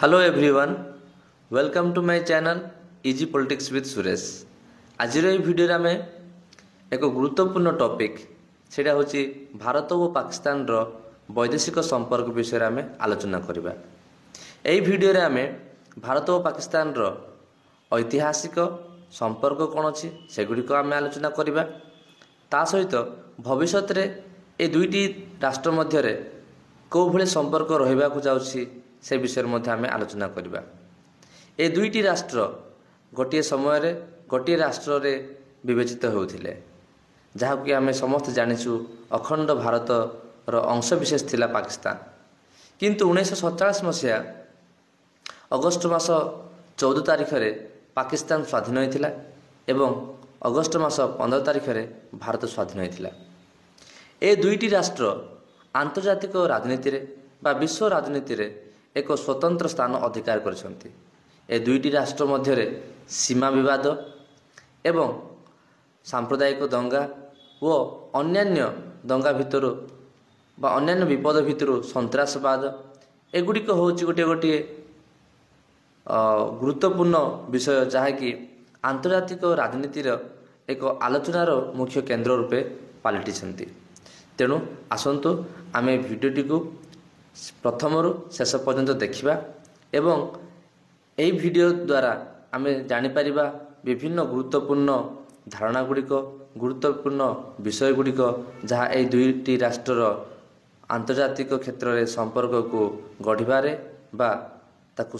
Hello everyone, welcome to my channel Easy Politics with Suresh. आजिर ये video आम एक गुरुत्वपूर्ण topic सेटा होची भारत और पाकिस्तान रो वैदेशिक संपर्क विषय आम आलोचना करबा। एई भिडियो रे आम भारत और पाकिस्तान रो ऐतिहासिक संपर्क कौन अच्छी सेगुड़िक आम आलोचना करबा। ता सहित भविष्य रे ए दुईटी राष्ट्र मध्य कौ भले संपर्क रहिबाकु जाउछि से विषय में आम आलोचना करबा। ए दुईटी राष्ट्र गोटे समय रे गोटे राष्ट्र रे विवेचित होउथिले, जहाँ कि आम समस्त जानिछु अखंड भारत रो अंश विशेष थिला पाकिस्तान। किंतु 1947 मसीहा अगस्ट मास 14 तारिख रे पाकिस्तान स्वाधीन होइथिला एवं अगस्ट मास 15 तारिख रे भारत स्वाधीन होइथिला। ए दुईटी राष्ट्र आंतर्जातिक राजनीति रे बा विश्व राजनीति रे एक स्वतंत्र स्थान अधिकार करछन्ति। ए दुईटी राष्ट्र मध्य सीमा विवाद एवं सांप्रदायिक दंगा व अन्यान्य दंगा भितर बा अन्यान्य विपद भितर सन्त्रासवाद एगुड़िक हूँ गोटे गोटे गुरुत्वपूर्ण विषय जहाँकि आंतर्जातिक राजनीतिर एक आलोचनार मुख्य केन्द्र रूपे पलटि। तेणु आसतु आम भिडियोटी को प्रथमरु शेष पर्यंत देखिबा एवं एई भिडियो द्वारा आम जानिपारिबा विभिन्न गुरुत्वपूर्ण धारणा गुड़िक गुरुत्वपूर्ण विषय गुड़िक जहाँ ए दुईटी राष्ट्र आंतर्जातिक क्षेत्र में संपर्क को गढ़िबारे बा ताकु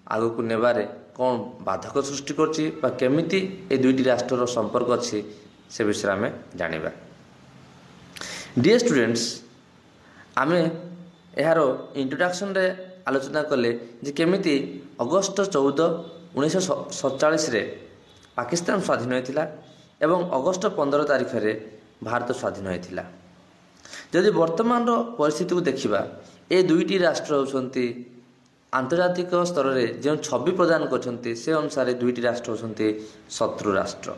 आगो को नेबारे कौन बाधक सृष्टि करछि बा केमिति ए दुईटी राष्ट्र संपर्क अछि से विषय आम जानिबा। डियर स्टूडेंट्स, आम यार इंट्रोडक्शन रे आलोचना कले जे केमिति अगस्ट 14 1947 रे पाकिस्तान स्वाधीन होइथिला एवं अगस्ट 15 तारिख रे भारत स्वाधीन होइथिला। जदि वर्तमान रो परिस्थिति को देखिबा ए दुईटी राष्ट्र होउछन्ति आंतर्जातिक स्तर रे जो छवि प्रदान करछन्ति से अनुसार दुईटी राष्ट्र होउछन्ति शत्रु राष्ट्र।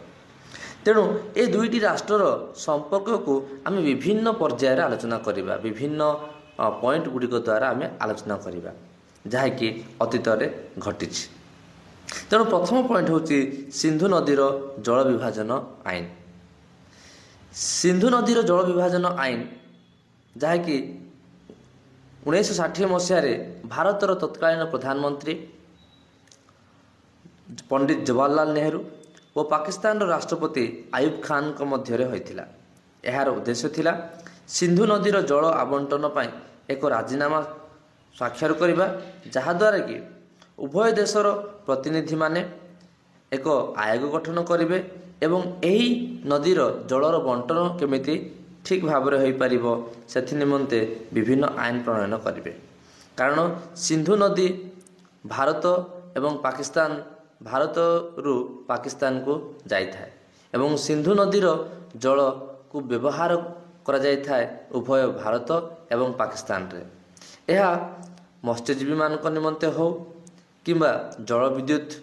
तेणु ए दुईटी राष्ट्र संपर्क को आम विभिन्न पर्याय आलोचना करबा, विभिन्न पॉइंट गुड़िक द्वारा आम आलोचना करबा जहाँकि अतीत घटी। तेणु प्रथम पॉइंट हूँ सिंधु नदीर जल विभाजन आईन। सिंधु नदीर जल विभाजन आईन जहाँकि 1960 मसीह भारतर तत्कालीन प्रधानमंत्री पंडित जवाहरलाल नेहरू और पाकिस्तान राष्ट्रपति आयुब खान को मध्य होइथिला। यार उद्देश्य थिला सिंधु नदीर जल आवंटन पर एक राजीनामा स्वाक्षर करबा, जहाद्वारा कि उभय देशर प्रतिनिधि माने एक आयोग गठन करेंगे एवं यही नदीर जलर बंटन केमिति ठीक भाव में हो पारिबो सेथि निमंते विभिन्न आईन प्रणयन करेंगे। कारण सिंधु नदी भारत एवं पाकिस्तान भारत रु पाकिस्तान को जाइथाए एवं सिंधु नदीर जल को व्यवहार करा जाइथाए उभय भारत एवं पाकिस्तान रे। यह मत्स्यजीवी मान निमंते हो किंबा जल विद्युत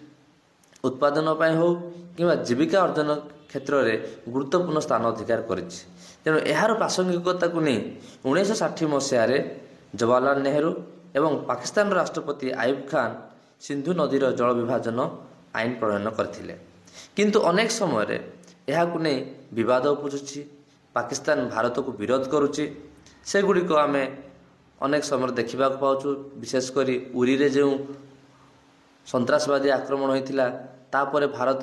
उत्पादन पाए हो किंबा जीविका अर्जन क्षेत्र में गुरुत्वपूर्ण स्थान अधिकार करिछि। तेणु यार प्रासंगिकता को नहीं 1960 मसीह जवाहरलाल नेहरू एवं पाकिस्तान राष्ट्रपति आयुब खान सिंधु नदीर जल विभाजन आईन प्रणयन करथिले। किंतु अनेक समय यह विवाद उपजुछि, पाकिस्तान भारत को विरोध करुछि। से गुड़िक आम अनेक समय देखा पाचु, विशेषकर उरी रे जो सन्त्रासवादी आक्रमण होइथिला तापर भारत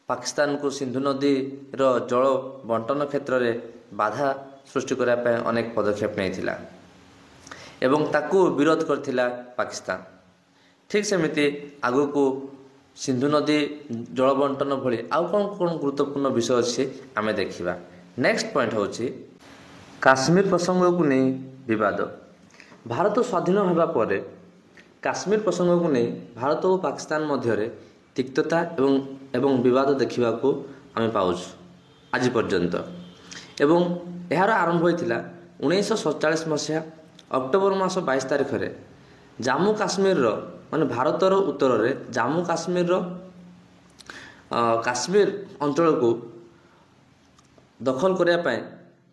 पाकिस्तान को सिंधु नदी रो जल बंटन क्षेत्र में बाधा सृष्टि करने अनेक पदक्षेप नहीं एवं ताकू विरोध करथिला पाकिस्तान। ठीक सेमिति आगु को सिंधु नदी जल बंटन भली आउ कौन कौन गुरुत्वपूर्ण विषय अच्छे आम देखा। नेक्स्ट पॉइंट हूँ काश्मीर प्रसंग को नहीं विवाद। भारत स्वाधीन होगा पर काश्मीर प्रसंग को नहीं भारत और पाकिस्तान मध्य तिक्तता एवं विवाद देखा आम पाऊँ आज पर्यंत। एवं यार आरंभ होता 1947 मसीहा अक्टोबर मास 22 तारिख रे जम्मू काश्मीर माने भारतर उत्तर में जम्मू काश्मीर काश्मीर अंचल को दखल करने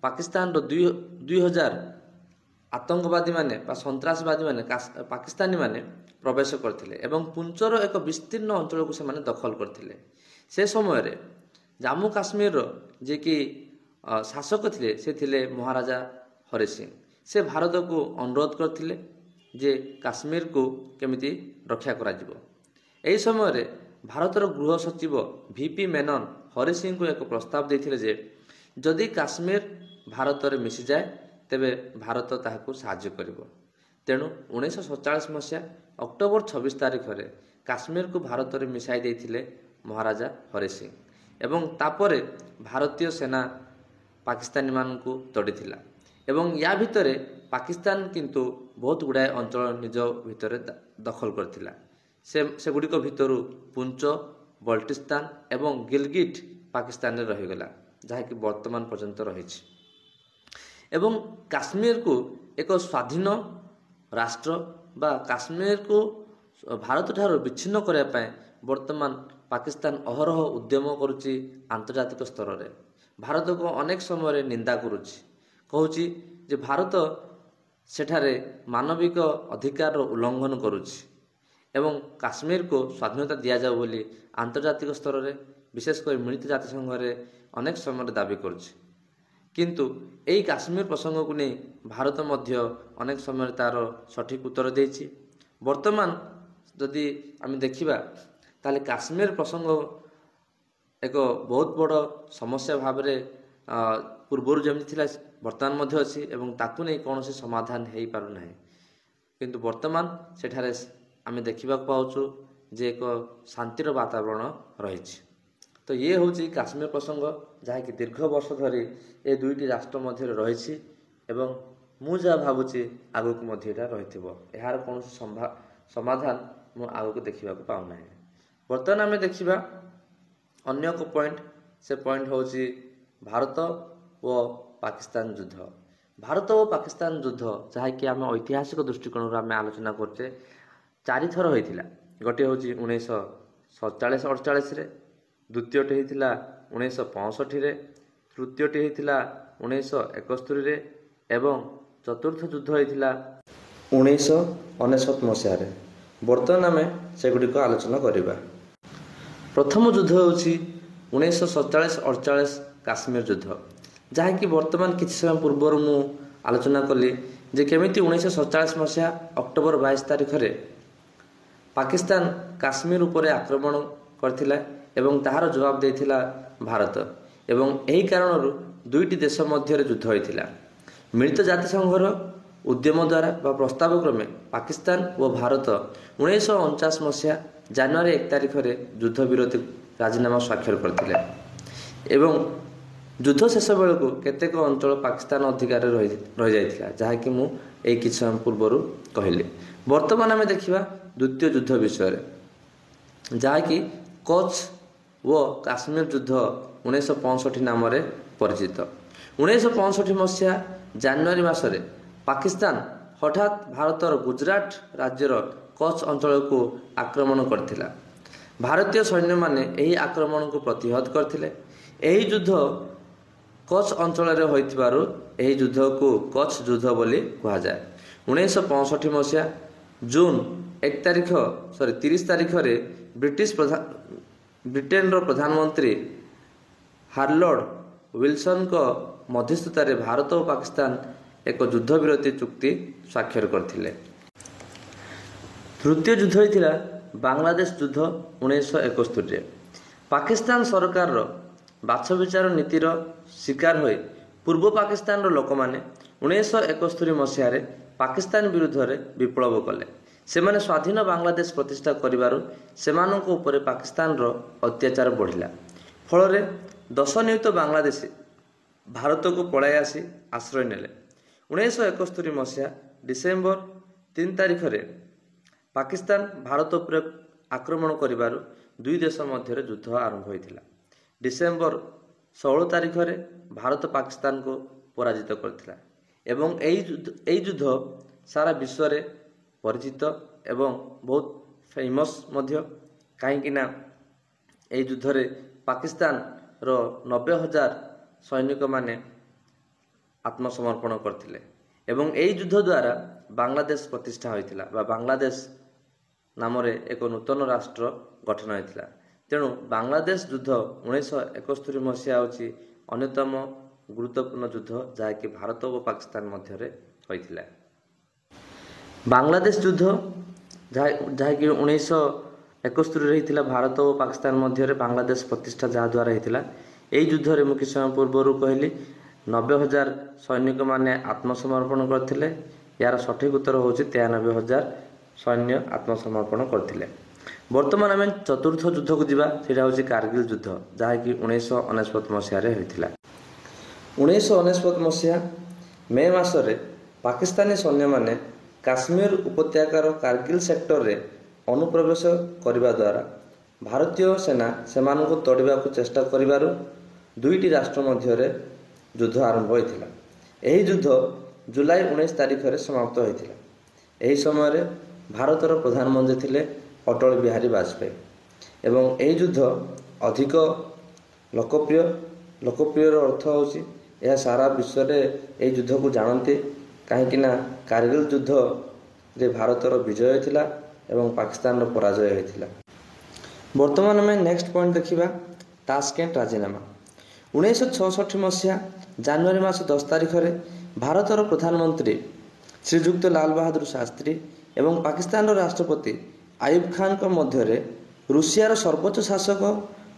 पाकिस्तान 2000 ଆତଙ୍କବାଦୀମାନେ ବା ସନ୍ତ୍ରାସବାଦୀମାନେ ପାକିସ୍ତାନୀମାନେ ପ୍ରବେଶ କରିଥିଲେ ଏବଂ ପୁଞ୍ଚର ଏକ ବିସ୍ତୀର୍ଣ୍ଣ ଅଞ୍ଚଳକୁ ସେମାନେ ଦଖଲ କରିଥିଲେ। ସେ ସମୟରେ ଜାମ୍ମୁ କାଶ୍ମୀରର ଯିଏକି ଶାସକ ଥିଲେ ସେ ଥିଲେ ମହାରାଜା ହରି ସିଂ। ସେ ଭାରତକୁ ଅନୁରୋଧ କରିଥିଲେ ଯେ କାଶ୍ମୀରକୁ କେମିତି ରକ୍ଷା କରାଯିବ। ଏହି ସମୟରେ ଭାରତର ଗୃହ ସଚିବ ଭିପି ମେନନ ହରି ସିଂଙ୍କୁ ଏକ ପ୍ରସ୍ତାବ ଦେଇଥିଲେ ଯେ ଯଦି କାଶ୍ମୀର ଭାରତରେ ମିଶିଯାଏ ତେବେ ଭାରତ ତାହାକୁ ସାହାଯ୍ୟ କରିବ। ତେଣୁ 1947 ମସିହା ଅକ୍ଟୋବର 26 ତାରିଖରେ କାଶ୍ମୀରକୁ ଭାରତରେ ମିଶାଇ ଦେଇଥିଲେ ମହାରାଜା ହରି ସିଂ ଏବଂ ତାପରେ ଭାରତୀୟ ସେନା ପାକିସ୍ତାନୀମାନଙ୍କୁ ତଡ଼ିଥିଲା ଏବଂ ୟା ଭିତରେ ପାକିସ୍ତାନ କିନ୍ତୁ ବହୁତ ଗୁଡ଼ାଏ ଅଞ୍ଚଳ ନିଜ ଭିତରେ ଦଖଲ କରିଥିଲା। ସେଗୁଡ଼ିକ ଭିତରୁ ପୁଞ୍ଚ, ବଲ୍ଟିସ୍ତାନ ଏବଂ ଗିଲଗିଟ ପାକିସ୍ତାନରେ ରହିଗଲା, ଯାହାକି ବର୍ତ୍ତମାନ ପର୍ଯ୍ୟନ୍ତ ରହିଛି। ଏବଂ କାଶ୍ମୀରକୁ ଏକ ସ୍ୱାଧୀନ ରାଷ୍ଟ୍ର ବା କାଶ୍ମୀରକୁ ଭାରତଠାରୁ ବିଚ୍ଛିନ୍ନ କରିବା ପାଇଁ ବର୍ତ୍ତମାନ ପାକିସ୍ତାନ ଅହରହ ଉଦ୍ୟମ କରୁଛି ଆନ୍ତର୍ଜାତିକ ସ୍ତରରେ। ଭାରତକୁ ଅନେକ ସମୟରେ ନିନ୍ଦା କରୁଛି, କହୁଛି ଯେ ଭାରତ ସେଠାରେ ମାନବିକ ଅଧିକାରର ଉଲ୍ଲଂଘନ କରୁଛି ଏବଂ କାଶ୍ମୀରକୁ ସ୍ୱାଧୀନତା ଦିଆଯାଉ ବୋଲି ଆନ୍ତର୍ଜାତିକ ସ୍ତରରେ ବିଶେଷ କରି ମିଳିତ ଜାତିସଂଘରେ ଅନେକ ସମୟରେ ଦାବି କରୁଛି। କିନ୍ତୁ ଏହି କାଶ୍ମୀର ପ୍ରସଙ୍ଗକୁ ନେଇ ଭାରତ ମଧ୍ୟ ଅନେକ ସମୟରେ ତା'ର ସଠିକ୍ ଉତ୍ତର ଦେଇଛି। ବର୍ତ୍ତମାନ ଯଦି ଆମେ ଦେଖିବା ତାହେଲେ କାଶ୍ମୀର ପ୍ରସଙ୍ଗ ଏକ ବହୁତ ବଡ଼ ସମସ୍ୟା ଭାବରେ ପୂର୍ବରୁ ଯେମିତି ଥିଲା ବର୍ତ୍ତମାନ ମଧ୍ୟ ଅଛି ଏବଂ ତାକୁ ନେଇ କୌଣସି ସମାଧାନ ହୋଇପାରୁନାହିଁ। କିନ୍ତୁ ବର୍ତ୍ତମାନ ସେଠାରେ ଆମେ ଦେଖିବାକୁ ପାଉଛୁ ଯେ ଏକ ଶାନ୍ତିର ବାତାବରଣ ରହିଛି। ତ ଇଏ ହେଉଛି କାଶ୍ମୀର ପ୍ରସଙ୍ଗ, ଯାହାକି ଦୀର୍ଘ ବର୍ଷ ଧରି ଏ ଦୁଇଟି ରାଷ୍ଟ୍ର ମଧ୍ୟରେ ରହିଛି ଏବଂ ମୁଁ ଯାହା ଭାବୁଛି ଆଗକୁ ମଧ୍ୟ ଏଇଟା ରହିଥିବ। ଏହାର କୌଣସି ସମାଧାନ ମୁଁ ଆଗକୁ ଦେଖିବାକୁ ପାଉନାହିଁ। ବର୍ତ୍ତମାନ ଆମେ ଦେଖିବା ଅନ୍ୟ ଏକ ପଏଣ୍ଟ। ସେ ପଏଣ୍ଟ ହେଉଛି ଭାରତ ଓ ପାକିସ୍ତାନ ଯୁଦ୍ଧ। ଭାରତ ଓ ପାକିସ୍ତାନ ଯୁଦ୍ଧ ଯାହାକି ଆମେ ଐତିହାସିକ ଦୃଷ୍ଟିକୋଣରୁ ଆମେ ଆଲୋଚନା କରୁଛେ 4 ଥର ହୋଇଥିଲା। ଗୋଟିଏ ହେଉଛି 1947-48ରେ, ଦ୍ୱିତୀୟଟି ହୋଇଥିଲା 1965ରେ, ତୃତୀୟଟି ହୋଇଥିଲା 1971ରେ ଏବଂ ଚତୁର୍ଥ ଯୁଦ୍ଧ ହୋଇଥିଲା 1999 ମସିହାରେ। ବର୍ତ୍ତମାନ ଆମେ ସେଗୁଡ଼ିକ ଆଲୋଚନା କରିବା। ପ୍ରଥମ ଯୁଦ୍ଧ ହେଉଛି 1947-48 କାଶ୍ମୀର ଯୁଦ୍ଧ, ଯାହାକି ବର୍ତ୍ତମାନ କିଛି ସମୟ ପୂର୍ବରୁ ମୁଁ ଆଲୋଚନା କଲି ଯେ କେମିତି 1947 ମସିହା ଅକ୍ଟୋବର 22 ତାରିଖରେ ପାକିସ୍ତାନ କାଶ୍ମୀର ଉପରେ ଆକ୍ରମଣ କରିଥିଲା ଏବଂ ତାହାର ଜବାବ ଦେଇଥିଲା ଭାରତ ଏବଂ ଏହି କାରଣରୁ ଦୁଇଟି ଦେଶ ମଧ୍ୟରେ ଯୁଦ୍ଧ ହୋଇଥିଲା। ମିଳିତ ଜାତିସଂଘର ଉଦ୍ୟମ ଦ୍ୱାରା ବା ପ୍ରସ୍ତାବ କ୍ରମେ ପାକିସ୍ତାନ ଓ ଭାରତ 1949 ମସିହା ଜାନୁଆରୀ 1 ତାରିଖରେ ଯୁଦ୍ଧ ବିରତି ରାଜିନାମା ସ୍ୱାକ୍ଷର କରିଥିଲେ ଏବଂ ଯୁଦ୍ଧ ଶେଷ ବେଳକୁ କେତେକ ଅଞ୍ଚଳ ପାକିସ୍ତାନ ଅଧିକାରରେ ରହିଯାଇଥିଲା, ଯାହାକି ମୁଁ ଏହି କିଛି ସମୟ ପୂର୍ବରୁ କହିଲି। ବର୍ତ୍ତମାନ ଆମେ ଦେଖିବା ଦ୍ୱିତୀୟ ଯୁଦ୍ଧ ବିଷୟରେ, ଯାହାକି କଚ୍ଛ ଓ କାଶ୍ମୀର ଯୁଦ୍ଧ 1965 ନାମରେ ପରିଚିତ। 1965 ମସିହା ଜାନୁଆରୀ ମାସରେ ପାକିସ୍ତାନ ହଠାତ୍ ଭାରତର ଗୁଜରାଟ ରାଜ୍ୟର କଚ୍ଛ ଅଞ୍ଚଳକୁ ଆକ୍ରମଣ କରିଥିଲା। ଭାରତୀୟ ସୈନ୍ୟମାନେ ଏହି ଆକ୍ରମଣକୁ ପ୍ରତିହତ କରିଥିଲେ। ଏହି ଯୁଦ୍ଧ କଚ୍ଛ ଅଞ୍ଚଳରେ ହୋଇଥିବାରୁ ଏହି ଯୁଦ୍ଧକୁ କଚ୍ଛ ଯୁଦ୍ଧ ବୋଲି କୁହାଯାଏ। 1965 ମସିହା ଜୁନ୍ 30 ତାରିଖରେ ବ୍ରିଟେନର ପ୍ରଧାନମନ୍ତ୍ରୀ ହାର୍ଲର୍ଡ ୱିଲସନଙ୍କ ମଧ୍ୟସ୍ଥତାରେ ଭାରତ ଓ ପାକିସ୍ତାନ ଏକ ଯୁଦ୍ଧ ବିରତି ଚୁକ୍ତି ସ୍ୱାକ୍ଷର କରିଥିଲେ। ତୃତୀୟ ଯୁଦ୍ଧ ହୋଇଥିଲା ବାଂଲାଦେଶ ଯୁଦ୍ଧ 1971ରେ। ପାକିସ୍ତାନ ସରକାରର ବାଛବିଚାର ନୀତିର ଶିକାର ହୋଇ ପୂର୍ବ ପାକିସ୍ତାନର ଲୋକମାନେ 1971 ମସିହାରେ ପାକିସ୍ତାନ ବିରୁଦ୍ଧରେ ବିପ୍ଳବ କଲେ। ସେମାନେ ସ୍ୱାଧୀନ ବାଂଲାଦେଶ ପ୍ରତିଷ୍ଠା କରିବାରୁ ସେମାନଙ୍କ ଉପରେ ପାକିସ୍ତାନର ଅତ୍ୟାଚାର ବଢ଼ିଲା। ଫଳରେ 10 ନିୟୁତ ବାଂଲାଦେଶୀ ଭାରତକୁ ପଳାଇ ଆସି ଆଶ୍ରୟ ନେଲେ। 1971 ମସିହା ଡିସେମ୍ବର 3 ତାରିଖରେ ପାକିସ୍ତାନ ଭାରତ ଉପରେ ଆକ୍ରମଣ କରିବାରୁ ଦୁଇ ଦେଶ ମଧ୍ୟରେ ଯୁଦ୍ଧ ଆରମ୍ଭ ହୋଇଥିଲା। ଡିସେମ୍ବର 16 ତାରିଖରେ ଭାରତ ପାକିସ୍ତାନକୁ ପରାଜିତ କରିଥିଲା ଏବଂ ଏହି ଯୁଦ୍ଧ ସାରା ବିଶ୍ୱରେ ପରିଚିତ ଏବଂ ବହୁତ ଫେମସ୍ ମଧ୍ୟ, କାହିଁକିନା ଏହି ଯୁଦ୍ଧରେ ପାକିସ୍ତାନର 90,000 ସୈନିକମାନେ ଆତ୍ମସମର୍ପଣ କରିଥିଲେ ଏବଂ ଏହି ଯୁଦ୍ଧ ଦ୍ୱାରା ବାଂଲାଦେଶ ପ୍ରତିଷ୍ଠା ହୋଇଥିଲା ବା ବାଂଲାଦେଶ ନାମରେ ଏକ ନୂତନ ରାଷ୍ଟ୍ର ଗଠନ ହୋଇଥିଲା। ତେଣୁ ବାଂଲାଦେଶ ଯୁଦ୍ଧ 1971 ମସିହା ହେଉଛି ଅନ୍ୟତମ ଗୁରୁତ୍ୱପୂର୍ଣ୍ଣ ଯୁଦ୍ଧ ଯାହାକି ଭାରତ ଓ ପାକିସ୍ତାନ ମଧ୍ୟରେ ହୋଇଥିଲା। ବାଂଲାଦେଶ ଯୁଦ୍ଧ ଯାହାକି 1971 ହେଇଥିଲା ଭାରତ ଓ ପାକିସ୍ତାନ ମଧ୍ୟରେ ବାଂଲାଦେଶ ପ୍ରତିଷ୍ଠା ଯାହାଦ୍ୱାରା ହେଇଥିଲା। ଏହି ଯୁଦ୍ଧରେ ମୁଁ କିଛି ସମୟ ପୂର୍ବରୁ କହିଲି 90,000 ସୈନିକମାନେ ଆତ୍ମସମର୍ପଣ କରିଥିଲେ। ଏହାର ସଠିକ୍ ଉତ୍ତର ହେଉଛି 93,000 ସୈନ୍ୟ ଆତ୍ମସମର୍ପଣ କରିଥିଲେ। ବର୍ତ୍ତମାନ ଆମେ ଚତୁର୍ଥ ଯୁଦ୍ଧକୁ ଯିବା, ସେଇଟା ହେଉଛି କାର୍ଗିଲ ଯୁଦ୍ଧ ଯାହାକି 1999 ମସିହାରେ ହୋଇଥିଲା। 1999 ମସିହା ମେ ମାସରେ ପାକିସ୍ତାନୀ ସୈନ୍ୟମାନେ କାଶ୍ମୀର ଉପତ୍ୟକାର କାର୍ଗିଲ ସେକ୍ଟରରେ ଅନୁପ୍ରବେଶ କରିବା ଦ୍ୱାରା ଭାରତୀୟ ସେନା ସେମାନଙ୍କୁ ତଡ଼ିବାକୁ ଚେଷ୍ଟା କରିବାରୁ ଦୁଇଟି ରାଷ୍ଟ୍ର ମଧ୍ୟରେ ଯୁଦ୍ଧ ଆରମ୍ଭ ହୋଇଥିଲା। ଏହି ଯୁଦ୍ଧ ଜୁଲାଇ 19 ତାରିଖରେ ସମାପ୍ତ ହୋଇଥିଲା। ଏହି ସମୟରେ ଭାରତର ପ୍ରଧାନମନ୍ତ୍ରୀ ଥିଲେ ଅଟଳ ବିହାରୀ ବାଜପେୟୀ ଏବଂ ଏହି ଯୁଦ୍ଧ ଅଧିକ ଲୋକପ୍ରିୟର ଅର୍ଥ ହେଉଛି ଏହା ସାରା ବିଶ୍ୱରେ ଏହି ଯୁଦ୍ଧକୁ ଜାଣନ୍ତି, କାହିଁକିନା କାର୍ଗିଲ ଯୁଦ୍ଧରେ ଭାରତର ବିଜୟ ଥିଲା ଏବଂ ପାକିସ୍ତାନର ପରାଜୟ ହୋଇଥିଲା। ବର୍ତ୍ତମାନ ଆମେ ନେକ୍ସଟ ପଏଣ୍ଟ ଦେଖିବା ତାସକେଣ୍ଟ ରାଜିନାମା। 1966 ମସିହା ଜାନୁଆରୀ ମାସ 10 ତାରିଖରେ ଭାରତର ପ୍ରଧାନମନ୍ତ୍ରୀ ଶ୍ରୀଯୁକ୍ତ ଲାଲ ବାହାଦୁର ଶାସ୍ତ୍ରୀ ଏବଂ ପାକିସ୍ତାନର ରାଷ୍ଟ୍ରପତି ଆୟୁବ ଖାନଙ୍କ ମଧ୍ୟରେ ରୁଷିଆର ସର୍ବୋଚ୍ଚ ଶାସକ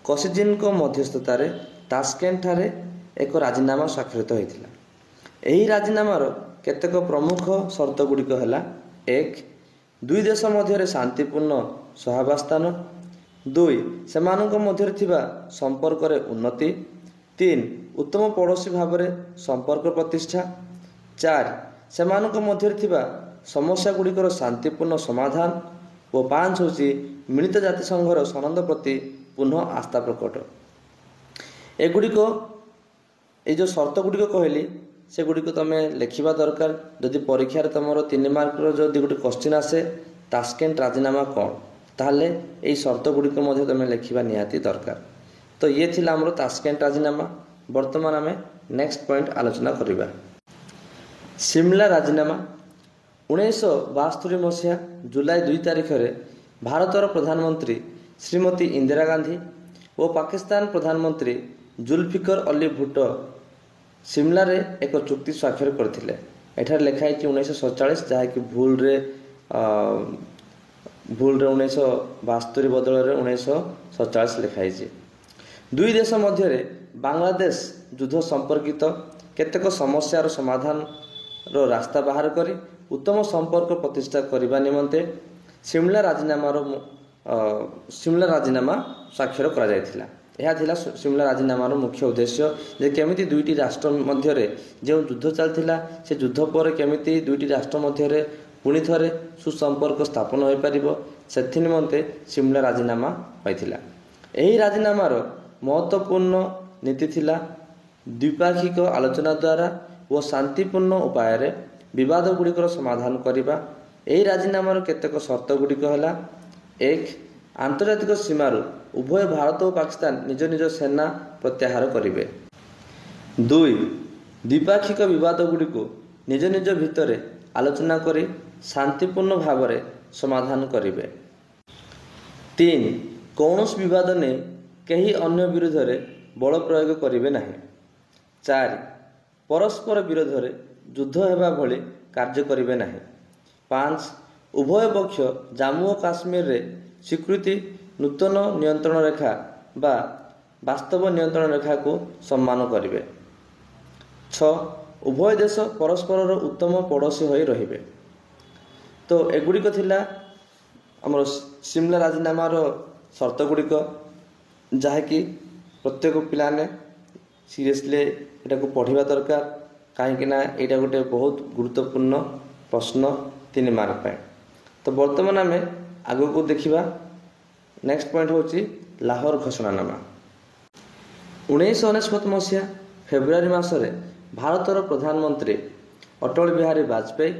କସିଜିନ୍ଙ୍କ ମଧ୍ୟସ୍ଥତାରେ ତାସକେଣ୍ଟଠାରେ ଏକ ରାଜିନାମା ସ୍ୱାକ୍ଷରିତ ହୋଇଥିଲା। ଏହି ରାଜିନାମାର କେତେକ ପ୍ରମୁଖ ସର୍ତ୍ତଗୁଡ଼ିକ ହେଲା 1. ଦୁଇ ଦେଶ ମଧ୍ୟରେ ଶାନ୍ତିପୂର୍ଣ୍ଣ ସହାବସ୍ଥାନ। 2. ସେମାନଙ୍କ ମଧ୍ୟରେ ଥିବା ସମ୍ପର୍କରେ ଉନ୍ନତି। 3. ଉତ୍ତମ ପଡ଼ୋଶୀ ଭାବରେ ସମ୍ପର୍କ ପ୍ରତିଷ୍ଠା। 4. ସେମାନଙ୍କ ମଧ୍ୟରେ ଥିବା ସମସ୍ୟାଗୁଡ଼ିକର ଶାନ୍ତିପୂର୍ଣ୍ଣ ସମାଧାନ। ଓ 5 ହେଉଛି ମିଳିତ ଜାତିସଂଘର ସନଦ ପ୍ରତି ପୁନଃ ଆସ୍ଥା ପ୍ରକଟ। ଏଇ ଯେଉଁ ସର୍ତ୍ତଗୁଡ଼ିକ କହିଲି ସେଗୁଡ଼ିକ ତୁମେ ଲେଖିବା ଦରକାର। ଯଦି ପରୀକ୍ଷାରେ ତୁମର 3 ମାର୍କର ଯଦି ଗୋଟେ କ୍ୱେଶ୍ଚିନ୍ ଆସେ ତାସକେଣ୍ଟ ରାଜିନାମା କ'ଣ, ତାହେଲେ ଏଇ ସର୍ତ୍ତଗୁଡ଼ିକ ମଧ୍ୟ ତୁମେ ଲେଖିବା ନିହାତି ଦରକାର। ତ ଇଏ ଥିଲା ଆମର ତାସକେଣ୍ଟ ରାଜିନାମା। ବର୍ତ୍ତମାନ ଆମେ ନେକ୍ସଟ ପଏଣ୍ଟ ଆଲୋଚନା କରିବା ସିମଲା ରାଜିନାମା। 1972 ମସିହା ଜୁଲାଇ 2 ତାରିଖରେ ଭାରତର ପ୍ରଧାନମନ୍ତ୍ରୀ ଶ୍ରୀମତୀ ଇନ୍ଦିରା ଗାନ୍ଧୀ ଓ ପାକିସ୍ତାନ ପ୍ରଧାନମନ୍ତ୍ରୀ ଜୁଲଫିକର ଅଲି ଭୁଟ୍ଟୋ ସିମଲାରେ ଏକ ଚୁକ୍ତି ସ୍ୱାକ୍ଷର କରିଥିଲେ। ଏଠାରେ ଲେଖା ହେଇଛି 1947, ଯାହାକି ଭୁଲରେ 1972 ବଦଳରେ 1947 ଲେଖା ହେଇଛି। ଦୁଇ ଦେଶ ମଧ୍ୟରେ ବାଂଲାଦେଶ ଯୁଦ୍ଧ ସମ୍ପର୍କିତ କେତେକ ସମସ୍ୟାର ସମାଧାନର ରାସ୍ତା ବାହାର କରି ଉତ୍ତମ ସମ୍ପର୍କ ପ୍ରତିଷ୍ଠା କରିବା ନିମନ୍ତେ ସିମଲା ରାଜିନାମା ସ୍ୱାକ୍ଷର କରାଯାଇଥିଲା। ଏହା ଥିଲା ସିମଲା ରାଜିନାମାର ମୁଖ୍ୟ ଉଦ୍ଦେଶ୍ୟ, ଯେ କେମିତି ଦୁଇଟି ରାଷ୍ଟ୍ର ମଧ୍ୟରେ ଯେଉଁ ଯୁଦ୍ଧ ଚାଲିଥିଲା ସେ ଯୁଦ୍ଧ ପରେ କେମିତି ଦୁଇଟି ରାଷ୍ଟ୍ର ମଧ୍ୟରେ ପୁଣି ଥରେ ସୁସମ୍ପର୍କ ସ୍ଥାପନ ହୋଇପାରିବ, ସେଥି ନିମନ୍ତେ ସିମଲା ରାଜିନାମା ହୋଇଥିଲା। ଏହି ରାଜିନାମାର ମହତ୍ତ୍ୱପୂର୍ଣ୍ଣ ନୀତି ଥିଲା ଦ୍ୱିପାକ୍ଷିକ ଆଲୋଚନା ଦ୍ୱାରା ଓ ଶାନ୍ତିପୂର୍ଣ୍ଣ ଉପାୟରେ ବିବାଦଗୁଡ଼ିକର ସମାଧାନ କରିବା। ଏହି ରାଜିନାମାର କେତେକ ସର୍ତ୍ତଗୁଡ଼ିକ ହେଲା 1. ଆନ୍ତର୍ଜାତିକ ସୀମାରୁ ଉଭୟ ଭାରତ ଓ ପାକିସ୍ତାନ ନିଜ ନିଜ ସେନା ପ୍ରତ୍ୟାହାର କରିବେ। 2. ଦ୍ୱିପାକ୍ଷିକ ବିବାଦଗୁଡ଼ିକୁ ନିଜ ନିଜ ଭିତରେ ଆଲୋଚନା କରି ଶାନ୍ତିପୂର୍ଣ୍ଣ ଭାବରେ ସମାଧାନ କରିବେ। 3. କୌଣସି ବିବାଦ ନେଇ କେହି ଅନ୍ୟ ବିରୁଦ୍ଧରେ ବଳ ପ୍ରୟୋଗ କରିବେ ନାହିଁ। 4. ପରସ୍ପର ବିରୋଧରେ ଯୁଦ୍ଧ ହେବା ଭଳି କାର୍ଯ୍ୟ କରିବେ ନାହିଁ। 5. ଉଭୟ ପକ୍ଷ ଜାମ୍ମୁ ଓ କାଶ୍ମୀରରେ ସ୍ୱୀକୃତି ନୂତନ ନିୟନ୍ତ୍ରଣ ରେଖା ବା ବାସ୍ତବ ନିୟନ୍ତ୍ରଣ ରେଖାକୁ ସମ୍ମାନ କରିବେ। 6. ଉଭୟ ଦେଶ ପରସ୍ପରର ଉତ୍ତମ ପଡ଼ୋଶୀ ହୋଇ ରହିବେ। ତ ଏଗୁଡ଼ିକ ଥିଲା ଆମର ସିମଲା ରାଜିନାମାର ସର୍ତ୍ତଗୁଡ଼ିକ, ଯାହାକି ପ୍ରତ୍ୟେକ ପିଲାମାନେ ସିରିୟସଲି ଏଟାକୁ ପଢ଼ିବା ଦରକାର, କାହିଁକିନା ଏଇଟା ଗୋଟେ ବହୁତ ଗୁରୁତ୍ୱପୂର୍ଣ୍ଣ ପ୍ରଶ୍ନ 3 ମାର୍କ ପାଇଁ। ତ ବର୍ତ୍ତମାନ ଆମେ ଆଗକୁ ଦେଖିବା ନେକ୍ସଟ ପଏଣ୍ଟ ହେଉଛି ଲାହୋର ଘୋଷଣାନାମା। 1999 ମସିହା ଫେବୃଆରୀ ମାସରେ ଭାରତର ପ୍ରଧାନମନ୍ତ୍ରୀ ଅଟଳ ବିହାରୀ ବାଜପେୟୀ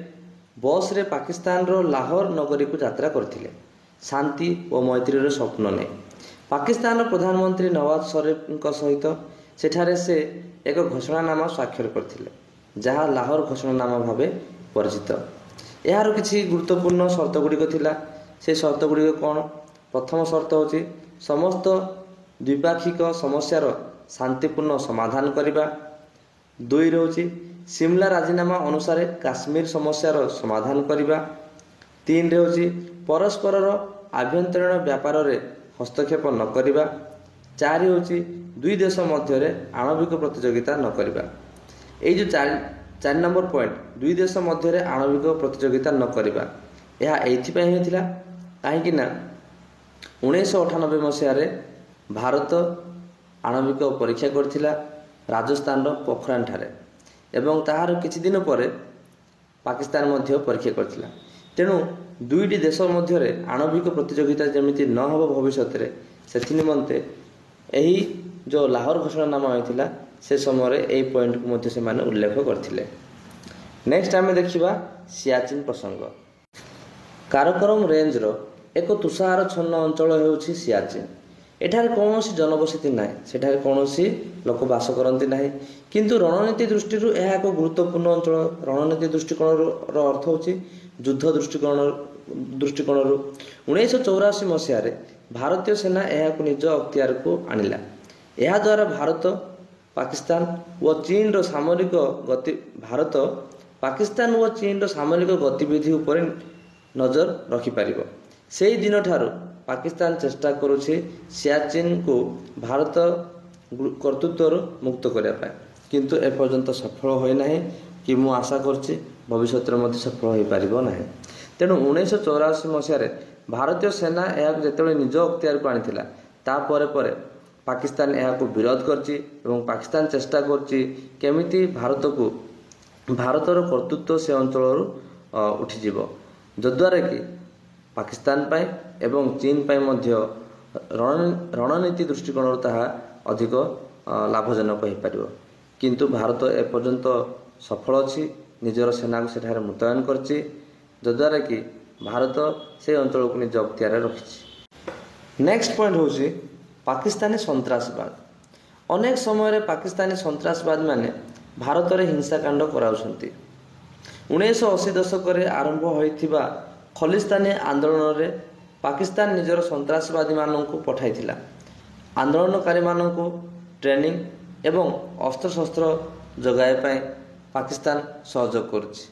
ବସ୍ରେ ପାକିସ୍ତାନର ଲାହୋର ନଗରୀକୁ ଯାତ୍ରା କରିଥିଲେ ଶାନ୍ତି ଓ ମୈତ୍ରୀର ସ୍ୱପ୍ନ ନେଇ। ପାକିସ୍ତାନର ପ୍ରଧାନମନ୍ତ୍ରୀ ନୱାଜ ସରିଫଙ୍କ ସହିତ ସେଠାରେ ସେ ଏକ ଘୋଷଣାନାମା ସ୍ୱାକ୍ଷର କରିଥିଲେ, ଯାହା ଲାହୋର ଘୋଷଣାନାମା ଭାବେ ପରିଚିତ। ଏହାର କିଛି ଗୁରୁତ୍ୱପୂର୍ଣ୍ଣ ସର୍ତ୍ତ ଗୁଡ଼ିକ ଥିଲା। ସେ ସର୍ତ୍ତ ଗୁଡ଼ିକ କ'ଣ? ପ୍ରଥମ ସର୍ତ୍ତ ହେଉଛି ସମସ୍ତ ଦ୍ୱିପାକ୍ଷିକ ସମସ୍ୟାର ଶାନ୍ତିପୂର୍ଣ୍ଣ ସମାଧାନ କରିବା। 2 ରହୁଛି ସିମଲା ରାଜିନାମା ଅନୁସାରେ କାଶ୍ମୀର ସମସ୍ୟାର ସମାଧାନ କରିବା। 3 ହେଉଛି ପରସ୍ପରର ଆଭ୍ୟନ୍ତରୀଣ ବ୍ୟାପାରରେ ହସ୍ତକ୍ଷେପ ନ କରିବା। 4 ହେଉଛି ଦୁଇ ଦେଶ ମଧ୍ୟରେ ଆଣବିକ ପ୍ରତିଯୋଗିତା ନ କରିବା। ଏଇ ଯେଉଁ 4 ନମ୍ବର ପଏଣ୍ଟ, ଦୁଇ ଦେଶ ମଧ୍ୟରେ ଆଣବିକ ପ୍ରତିଯୋଗିତା ନ କରିବା, ଏହା ଏଇଥିପାଇଁ ହୋଇଥିଲା କାହିଁକି ନା 1998 ମସିହାରେ ଭାରତ ଆଣବିକ ପରୀକ୍ଷା କରିଥିଲା ରାଜସ୍ଥାନର ପୋଖରାନଠାରେ ଏବଂ ତାହାର କିଛି ଦିନ ପରେ ପାକିସ୍ତାନ ମଧ୍ୟ ପରୀକ୍ଷା କରିଥିଲା। ତେଣୁ ଦୁଇଟି ଦେଶ ମଧ୍ୟରେ ଆଣବିକ ପ୍ରତିଯୋଗିତା ଯେମିତି ନ ହେବ ଭବିଷ୍ୟତରେ, ସେଥି ନିମନ୍ତେ ଏହି ଯେଉଁ ଲାହୋର ଘୋଷଣାନାମା ହୋଇଥିଲା ସେ ସମୟରେ ଏହି ପଏଣ୍ଟକୁ ମଧ୍ୟ ସେମାନେ ଉଲ୍ଲେଖ କରିଥିଲେ। ନେକ୍ସଟ ଆମେ ଦେଖିବା ସିଆଚିନ୍ ପ୍ରସଙ୍ଗ। କାରାକୋରମ୍ ରେଞ୍ଜର ଏକ ତୁଷାରଚ୍ଛନ୍ନ ଅଞ୍ଚଳ ହେଉଛି ସିଆଚିନ୍। ଏଠାରେ କୌଣସି ଜନବସତି ନାହିଁ, ସେଠାରେ କୌଣସି ଲୋକ ବାସ କରନ୍ତି ନାହିଁ, କିନ୍ତୁ ରଣନୀତି ଦୃଷ୍ଟିରୁ ଏହା ଏକ ଗୁରୁତ୍ୱପୂର୍ଣ୍ଣ ଅଞ୍ଚଳ। ରଣନୀତି ଦୃଷ୍ଟିକୋଣର ଅର୍ଥ ହେଉଛି ଯୁଦ୍ଧ ଦୃଷ୍ଟିକୋଣରୁ 1984 ମସିହାରେ ଭାରତୀୟ ସେନା ଏହାକୁ ନିଜ ଅକ୍ତିଆରକୁ ଆଣିଲା। ଏହାଦ୍ୱାରା ଭାରତ ପାକିସ୍ତାନ ଓ ଚୀନର ସାମରିକ ଗତିବିଧି ଉପରେ ନଜର ରଖିପାରିବ। ସେହି ଦିନଠାରୁ ପାକିସ୍ତାନ ଚେଷ୍ଟା କରୁଛି ସିଆଚିନ୍କୁ ଭାରତ କର୍ତ୍ତୃତ୍ୱରୁ ମୁକ୍ତ କରିବା ପାଇଁ, କିନ୍ତୁ ଏପର୍ଯ୍ୟନ୍ତ ସଫଳ ହୋଇନାହିଁ କି ମୁଁ ଆଶା କରୁଛି ଭବିଷ୍ୟତରେ ମଧ୍ୟ ସଫଳ ହୋଇପାରିବ ନାହିଁ। ତେଣୁ 1984 ମସିହାରେ ଭାରତୀୟ ସେନା ଏହାକୁ ଯେତେବେଳେ ନିଜ ଅକ୍ତିଆରକୁ ଆଣିଥିଲା, ତାପରେ ପରେ ପାକିସ୍ତାନ ଏହାକୁ ବିରୋଧ କରିଛି ଏବଂ ପାକିସ୍ତାନ ଚେଷ୍ଟା କରୁଛି କେମିତି ଭାରତର କର୍ତ୍ତୃତ୍ୱ ସେ ଅଞ୍ଚଳରୁ ଉଠିଯିବ, ଯଦ୍ୱାରା କି ପାକିସ୍ତାନ ପାଇଁ ଏବଂ ଚୀନ ପାଇଁ ମଧ୍ୟ ରଣନୀତି ଦୃଷ୍ଟିକୋଣରୁ ତାହା ଅଧିକ ଲାଭଜନକ ହୋଇପାରିବ। କିନ୍ତୁ ଭାରତ ଏପର୍ଯ୍ୟନ୍ତ ସଫଳ ଅଛି, ନିଜର ସେନାକୁ ସେଠାରେ ମୁତୟନ କରିଛି, ଯଦ୍ୱାରା କି ଭାରତ ସେହି ଅଞ୍ଚଳକୁ ନିଜ ଅକ୍ତିଆରରେ ରଖିଛି। ନେକ୍ସଟ ପଏଣ୍ଟ ହେଉଛି ପାକିସ୍ତାନୀ ସନ୍ତ୍ରାସବାଦ। ଅନେକ ସମୟରେ ପାକିସ୍ତାନୀ ସନ୍ତ୍ରାସବାଦୀମାନେ ଭାରତରେ ହିଂସାକାଣ୍ଡ କରାଉଛନ୍ତି। 1980 ଦଶକରେ ଆରମ୍ଭ ହୋଇଥିବା ଖଲିସ୍ତାନୀ ଆନ୍ଦୋଳନରେ ପାକିସ୍ତାନ ନିଜର ସନ୍ତ୍ରାସବାଦୀମାନଙ୍କୁ ପଠାଇଥିଲା। ଆନ୍ଦୋଳନକାରୀମାନଙ୍କୁ ଟ୍ରେନିଂ ଏବଂ ଅସ୍ତ୍ରଶସ୍ତ୍ର ଯୋଗାଇବା ପାଇଁ ପାକିସ୍ତାନ ସହଯୋଗ କରୁଛି।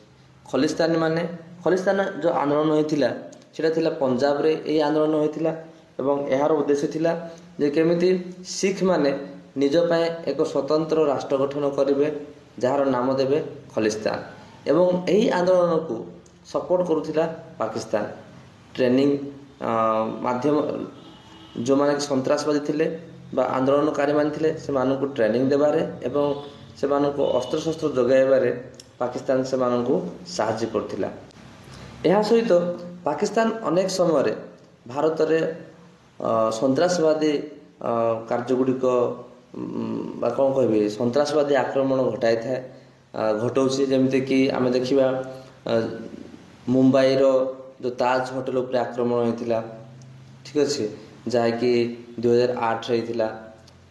ଖଲିସ୍ତାନ ଯେଉଁ ଆନ୍ଦୋଳନ ହୋଇଥିଲା ସେଇଟା ଥିଲା ପଞ୍ଜାବରେ। ଏହି ଆନ୍ଦୋଳନ ହୋଇଥିଲା ଏବଂ ଏହାର ଉଦ୍ଦେଶ୍ୟ ଥିଲା ଯେ କେମିତି ଶିଖମାନେ ନିଜ ପାଇଁ ଏକ ସ୍ୱତନ୍ତ୍ର ରାଷ୍ଟ୍ର ଗଠନ କରିବେ, ଯାହାର ନାମ ଦେବେ ଖଲିସ୍ତାନ। ଏବଂ ଏହି ଆନ୍ଦୋଳନକୁ ସପୋର୍ଟ କରୁଥିଲା ପାକିସ୍ତାନ। ଟ୍ରେନିଂ ମାଧ୍ୟମ ଯେଉଁମାନେ ସନ୍ତ୍ରାସବାଦୀ ଥିଲେ ବା ଆନ୍ଦୋଳନକାରୀମାନେ ଥିଲେ ସେମାନଙ୍କୁ ଟ୍ରେନିଂ ଦେବାରେ ଏବଂ ସେମାନଙ୍କୁ ଅସ୍ତ୍ରଶସ୍ତ୍ର ଯୋଗାଇବାରେ ପାକିସ୍ତାନ ସେମାନଙ୍କୁ ସାହାଯ୍ୟ କରୁଥିଲା। ଏହା ସହିତ ପାକିସ୍ତାନ ଅନେକ ସମୟରେ ଭାରତରେ ସନ୍ତ୍ରାସବାଦୀ କାର୍ଯ୍ୟଗୁଡ଼ିକ ବା କ'ଣ କହିବି ସନ୍ତ୍ରାସବାଦୀ ଆକ୍ରମଣ ଘଟାଉଛି। ଯେମିତିକି ଆମେ ଦେଖିବା ମୁମ୍ବାଇର ଯେଉଁ ତାଜ ହୋଟେଲ ଉପରେ ଆକ୍ରମଣ ହୋଇଥିଲା, ଠିକ୍ ଅଛି, ଯାହାକି 2008ରେ ହେଇଥିଲା।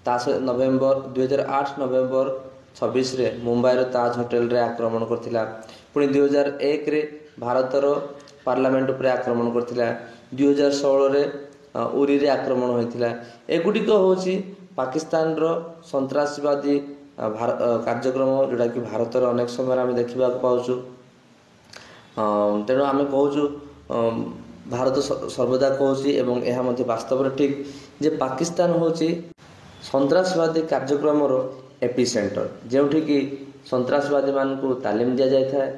ତା ସହିତ 2008 ନଭେମ୍ବର 26ରେ ମୁମ୍ବାଇର ତାଜ ହୋଟେଲରେ ଆକ୍ରମଣ କରିଥିଲା। ପୁଣି 2001ରେ ଭାରତର ପାର୍ଲାମେଣ୍ଟ ଉପରେ ଆକ୍ରମଣ କରିଥିଲା। 2016ରେ ଉରିରେ ଆକ୍ରମଣ ହୋଇଥିଲା। ଏଗୁଡ଼ିକ ହେଉଛି ପାକିସ୍ତାନର ସନ୍ତ୍ରାସବାଦୀ କାର୍ଯ୍ୟକ୍ରମ, ଯେଉଁଟାକି ଭାରତରେ ଅନେକ ସମୟରେ ଆମେ ଦେଖିବାକୁ ପାଉଛୁ। ତେଣୁ ଆମେ କହୁଛୁ, ଭାରତ ସର୍ବଦା କହୁଛି ଏବଂ ଏହା ମଧ୍ୟ ବାସ୍ତବରେ ଠିକ୍ ଯେ ପାକିସ୍ତାନ ହେଉଛି ସନ୍ତ୍ରାସବାଦୀ କାର୍ଯ୍ୟକ୍ରମର ଏପିସେଣ୍ଟର, ଯେଉଁଠିକି ସନ୍ତ୍ରାସବାଦୀମାନଙ୍କୁ ତାଲିମ ଦିଆଯାଇଥାଏ,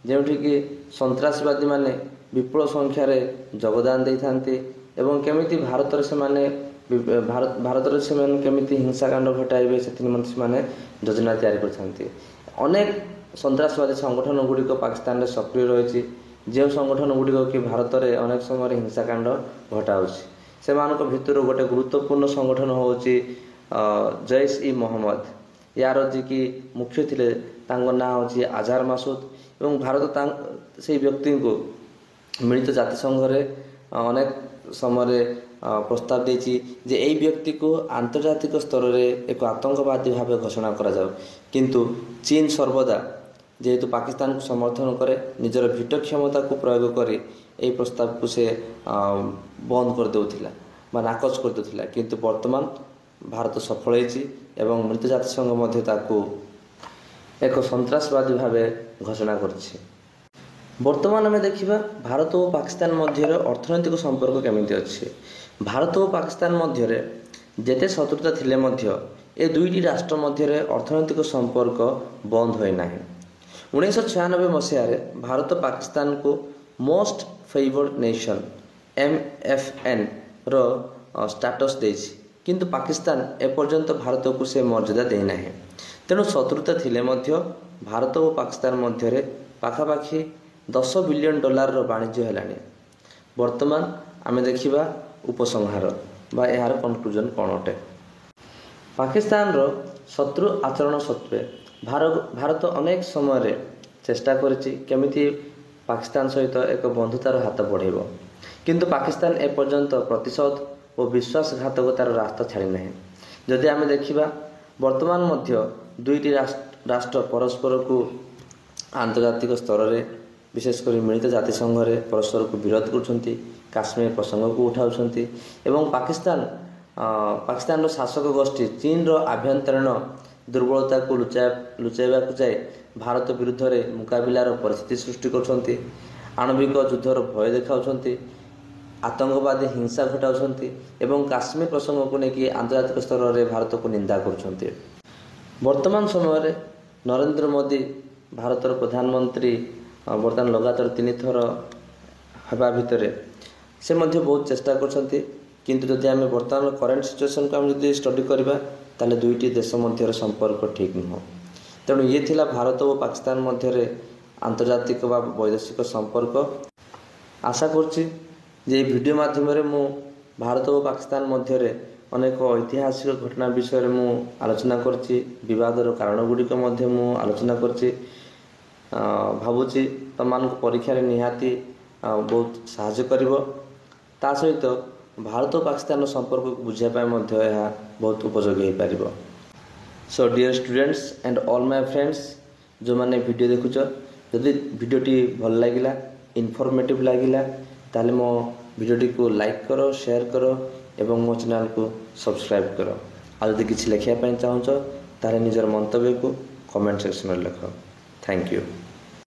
ଯେଉଁଠିକି ସନ୍ତ୍ରାସବାଦୀମାନେ ବିପୁଳ ସଂଖ୍ୟାରେ ଯୋଗଦାନ ଦେଇଥାନ୍ତି ଏବଂ କେମିତି ଭାରତରେ ସେମାନେ କେମିତି ହିଂସାକାଣ୍ଡ ଘଟାଇବେ ସେଥି ନିମନ୍ତେ ସେମାନେ ଯୋଜନା ତିଆରି କରିଥାନ୍ତି। ଅନେକ ସନ୍ତ୍ରାସବାଦୀ ସଂଗଠନ ଗୁଡ଼ିକ ପାକିସ୍ତାନରେ ସକ୍ରିୟ ରହିଛି, ଯେଉଁ ସଂଗଠନ ଗୁଡ଼ିକ କି ଭାରତରେ ଅନେକ ସମୟରେ ହିଂସାକାଣ୍ଡ ଘଟାଉଛି। ସେମାନଙ୍କ ଭିତରୁ ଗୋଟେ ଗୁରୁତ୍ୱପୂର୍ଣ୍ଣ ସଂଗଠନ ହେଉଛି ଜୈଶ ଇ ମହମ୍ମଦ। ୟାର ଯିଏକି ମୁଖ୍ୟ ଥିଲେ ତାଙ୍କ ନାଁ ହେଉଛି ଆଜାହାର ମାସୁଦ ଏବଂ ଭାରତ ସେହି ବ୍ୟକ୍ତିଙ୍କୁ ମିଳିତ ଜାତିସଂଘରେ ଅନେକ ସମୟରେ ପ୍ରସ୍ତାବ ଦେଇଛି ଯେ ଏହି ବ୍ୟକ୍ତିକୁ ଆନ୍ତର୍ଜାତିକ ସ୍ତରରେ ଏକ ଆତଙ୍କବାଦୀ ଭାବେ ଘୋଷଣା କରାଯାଉ। କିନ୍ତୁ ଚୀନ ସର୍ବଦା ଯେହେତୁ ପାକିସ୍ତାନକୁ ସମର୍ଥନ କରେ ନିଜର ଭିଟୋ କ୍ଷମତାକୁ ପ୍ରୟୋଗ କରି ଏହି ପ୍ରସ୍ତାବକୁ ସେ ବନ୍ଦ କରିଦେଉଥିଲା ବା ନାକଚ କରିଦେଉଥିଲା। କିନ୍ତୁ ବର୍ତ୍ତମାନ ଭାରତ ସଫଳ ହୋଇଛି ଏବଂ ମିଳିତ ଜାତିସଂଘ ମଧ୍ୟ ତାକୁ ଏକ ସନ୍ତ୍ରାସବାଦୀ ଭାବେ ଘୋଷଣା କରିଛି। ବର୍ତ୍ତମାନ ଆମେ ଦେଖିବା ଭାରତ ଓ ପାକିସ୍ତାନ ମଧ୍ୟରେ ଅର୍ଥନୈତିକ ସମ୍ପର୍କ କେମିତି ଅଛି। ଭାରତ ଓ ପାକିସ୍ତାନ ମଧ୍ୟରେ ଯେତେ ଶତ୍ରୁତା ଥିଲେ ମଧ୍ୟ ଏ ଦୁଇଟି ରାଷ୍ଟ୍ର ମଧ୍ୟରେ ଅର୍ଥନୈତିକ ସମ୍ପର୍କ ବନ୍ଦ ହୋଇନାହିଁ। 1996 ମସିହାରେ ଭାରତ ପାକିସ୍ତାନକୁ ମୋଷ୍ଟ ଫେଭର୍ଡ ନେସନ୍ MFNର ଷ୍ଟାଟସ୍ ଦେଇଛି, କିନ୍ତୁ ପାକିସ୍ତାନ ଏପର୍ଯ୍ୟନ୍ତ ଭାରତକୁ ସେ ମର୍ଯ୍ୟାଦା ଦେଇନାହିଁ। ତେଣୁ ଶତ୍ରୁତା ଥିଲେ ମଧ୍ୟ ଭାରତ ଓ ପାକିସ୍ତାନ ମଧ୍ୟରେ ପାଖାପାଖି $10 ବିଲିୟନ ବାଣିଜ୍ୟ ହେଲାଣି। ବର୍ତ୍ତମାନ ଆମେ ଦେଖିବା ଉପସଂହାର ବା ଏହାର କନକ୍ଲୁଜନ୍ କ'ଣ ଅଟେ। ପାକିସ୍ତାନର ଶତ୍ରୁ ଆଚରଣ ସତ୍ତ୍ୱେ ଭାରତ ଅନେକ ସମୟରେ ଚେଷ୍ଟା କରିଛି କେମିତି ପାକିସ୍ତାନ ସହିତ ଏକ ବନ୍ଧୁତାର ହାତ ବଢ଼ାଇବ, କିନ୍ତୁ ପାକିସ୍ତାନ ଏପର୍ଯ୍ୟନ୍ତ ପ୍ରତିଶୋଧ ଓ ବିଶ୍ୱାସଘାତକତାର ରାସ୍ତା ଛାଡ଼ିନାହିଁ। ଯଦି ଆମେ ଦେଖିବା ବର୍ତ୍ତମାନ ମଧ୍ୟ ଦୁଇଟି ରାଷ୍ଟ୍ର ପରସ୍ପରକୁ ଆନ୍ତର୍ଜାତିକ ସ୍ତରରେ ବିଶେଷ କରି ମିଳିତ ଜାତିସଂଘରେ ପରସ୍ପରକୁ ବିରୋଧ କରୁଛନ୍ତି, କାଶ୍ମୀର ପ୍ରସଙ୍ଗକୁ ଉଠାଉଛନ୍ତି ଏବଂ ପାକିସ୍ତାନର ଶାସକ ଗୋଷ୍ଠୀ ଚୀନର ଆଭ୍ୟନ୍ତରୀଣ ଦୁର୍ବଳତାକୁ ଲୁଚାଇବାକୁ ଯାଇ ଭାରତ ବିରୁଦ୍ଧରେ ମୁକାବିଲାର ପରିସ୍ଥିତି ସୃଷ୍ଟି କରୁଛନ୍ତି, ଆଣବିକ ଯୁଦ୍ଧର ଭୟ ଦେଖାଉଛନ୍ତି, ଆତଙ୍କବାଦୀ ହିଂସା ଘଟାଉଛନ୍ତି ଏବଂ କାଶ୍ମୀର ପ୍ରସଙ୍ଗକୁ ନେଇକି ଆନ୍ତର୍ଜାତିକ ସ୍ତରରେ ଭାରତକୁ ନିନ୍ଦା କରୁଛନ୍ତି। ବର୍ତ୍ତମାନ ସମୟରେ ନରେନ୍ଦ୍ର ମୋଦି ଭାରତର ପ୍ରଧାନମନ୍ତ୍ରୀ ବର୍ତ୍ତମାନ ଲଗାତାର 3 ଥର ହେବା ଭିତରେ ସେ ମଧ୍ୟ ବହୁତ ଚେଷ୍ଟା କରୁଛନ୍ତି, କିନ୍ତୁ ଯଦି ଆମେ ବର୍ତ୍ତମାନ କରେଣ୍ଟ ସିଚୁଏସନକୁ ଆମେ ଯଦି ଷ୍ଟଡି କରିବା ତାହେଲେ ଦୁଇଟି ଦେଶ ମଧ୍ୟରେ ସମ୍ପର୍କ ଠିକ୍ ନୁହଁ। ତେଣୁ ଇଏ ଥିଲା ଭାରତ ଓ ପାକିସ୍ତାନ ମଧ୍ୟରେ ଆନ୍ତର୍ଜାତିକ ବା ବୈଦେଶିକ ସମ୍ପର୍କ। ଆଶା କରୁଛି ଯେ ଏହି ଭିଡ଼ିଓ ମାଧ୍ୟମରେ ମୁଁ ଭାରତ ଓ ପାକିସ୍ତାନ ମଧ୍ୟରେ ଅନେକ ଐତିହାସିକ ଘଟଣା ବିଷୟରେ ମୁଁ ଆଲୋଚନା କରିଛି, ବିବାଦର କାରଣ ଗୁଡ଼ିକ ମଧ୍ୟ ମୁଁ ଆଲୋଚନା କରିଛି। ଭାବୁଛି ତମମାନଙ୍କୁ ପରୀକ୍ଷାରେ ନିହାତି ବହୁତ ସାହାଯ୍ୟ କରିବ। ତା ସହିତ ଭାରତ ଓ ପାକିସ୍ତାନର ସମ୍ପର୍କକୁ ବୁଝିବା ପାଇଁ ମଧ୍ୟ ଏହା ବହୁତ ଉପଯୋଗୀ ହୋଇପାରିବ। So dear students and all my friends, ଯେଉଁମାନେ ଭିଡ଼ିଓ ଦେଖୁଛ, ଯଦି ଭିଡ଼ିଓଟି ଭଲ ଲାଗିଲା, ଇନଫର୍ମେଟିଭ୍ ଲାଗିଲା, ତାହେଲେ ମୋ ଭିଡ଼ିଓଟିକୁ ଲାଇକ୍ କର, ସେୟାର କର ଏବଂ ମୋ ଚ୍ୟାନେଲକୁ ସବସ୍କ୍ରାଇବ୍ କର। ଆଉ ଯଦି କିଛି ଲେଖିବା ପାଇଁ ଚାହୁଁଛ ତାହେଲେ ନିଜର ମନ୍ତବ୍ୟକୁ କମେଣ୍ଟ ସେକ୍ସନରେ ଲେଖ। Thank you.